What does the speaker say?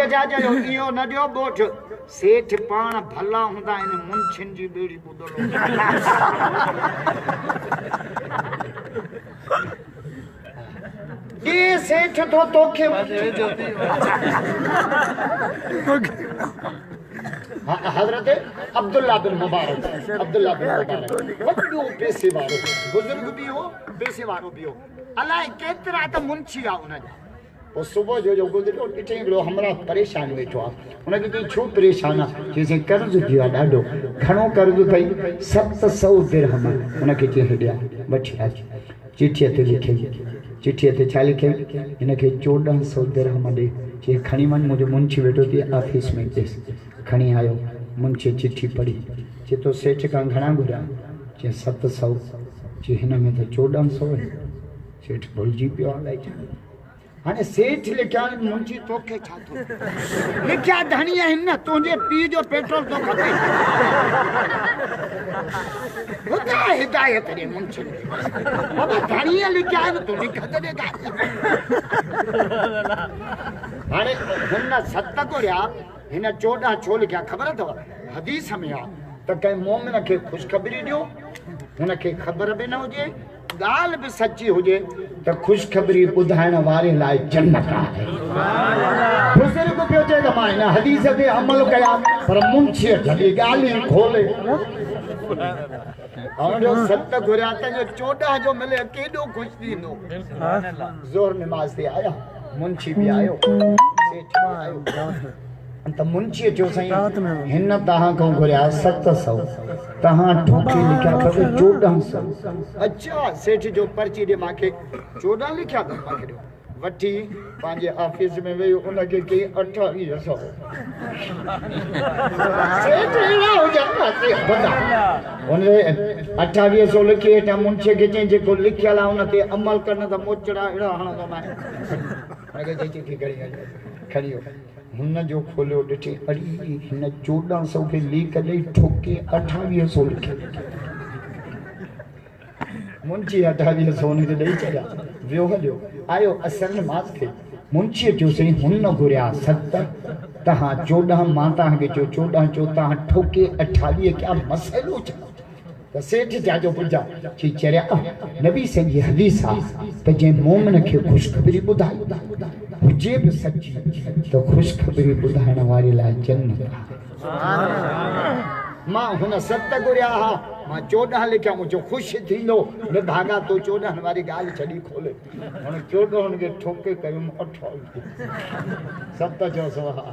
मुंहिंजे छा चयो इहो न ॾियो ॿोठ सेठ पाण भला हूंदा आहिनि मुंशियुनि जी ॿेड़ी ॿुधो ये सेठ तो तोखे हजरत अब्दुल्ला बिन मुबारक वॾो पैसे वारो बुजुर्ग भी हो पैसे वारो भी हो अलाए केतिरा त मुंशी आ उनजा पोइ सुबुह जो गुज़रियो ॾिठे हिकिड़ो हमरा परेशान वेठो आहे हुनखे चई छो परेशान आहे चईं कर्ज़ थियो आहे ॾाढो घणो कर्ज़ अथई 700 दिरहम हुनखे चई हेॾिया वठी अच चिठीअ ते लिखी चिठीअ ते छा लिखे हिनखे 1400 दिरहम ॾे चई खणी वञ मुंहिंजो मुंशी वेठो थी ऑफिस में ॾिस खणी आयो मुंशी चिठी पढ़ी चए तो सेठ खां घणा घुरिया चई 700 चई हिन में त 1400 आहे सेठ भुलिजी पियो अलाए छा हाणे सेठ लिखिया मुंशी तोखे छा थो लिखिया धणीअ हिन तुंहिंजे पीउ जो पेट्रोल थो खपे हिदायत ॾे मुंशी बाबा धणीअ लिखिया आहिनि तूं लिख त ॾे हाणे हिन 7 घुरिया हिन 14 छो लिखिया ख़बर अथव हदीस में आहे त कंहिं मोमिन खे ख़ुशख़बरी ॾियो हुनखे ख़बर बि न हुजे ॻाल्हि बि सची हुजे त ख़ुशख़बरी ॿुधाइण वारे लाइ जन्नत आहे बुज़ुर्ग पियो चए त मां हिन हदीस ते अमल कया पर मुंशीअ जॾहिं ॻाल्हि खोले जो 7 घुरिया त 14 जो मिले केॾो ख़ुशि थींदो ज़ोर निमाज़ ते आया मुंशी बि आयो सेठ बि आयो त मुंशी जो साईं हिन तव्हां खां घुरिया 700 तव्हां ठोके लिखिया अथव 1400 अच्छा सेठ जो पर्ची ॾे मूंखे 14 लिखिया अथव मूंखे ॾियो वठी पंहिंजे ऑफिस में वेही उनखे कई 2800 सेठ अहिड़ा हुजनि हुन 2800 लिखी हेठां मुंशीअ खे चई जेको लिखियल आहे उन ते अमल करण त मोचड़ा अहिड़ा हणंदो मां चिठी खणी वियो हुन जो खोलियो ॾिठे अरे हिन 1400 खे लीक ॾेई ठोके 2800 लिखे मुंशी 2800 हुनखे ॾेई छॾिया वियो हलियो आयो असर नमाज़ खे मुंशीअ जो साईं हुन घुरिया 7 तव्हां 14 मां तव्हांखे चयो 14 चयो तव्हां ठोके 28 क्या मसइलो छा त सेठ जाजो पुॼा चई चरिया नबी साईं जी हदीस आहे त जंहिं मोमिन खे ख़ुशख़बरी ॿुधाई हुजे बि सची त ख़ुशख़बरी ॿुधाइण वारे लाइ जन्नत मां हुन 7 घुरिया हा मां 14 लिखिया मुंहिंजो ख़ुशि थींदो निभागा तो 14 वारी ॻाल्हि छॾी खोले हाणे 14 हुनखे ठोके कयुमि 28 7 जो सवा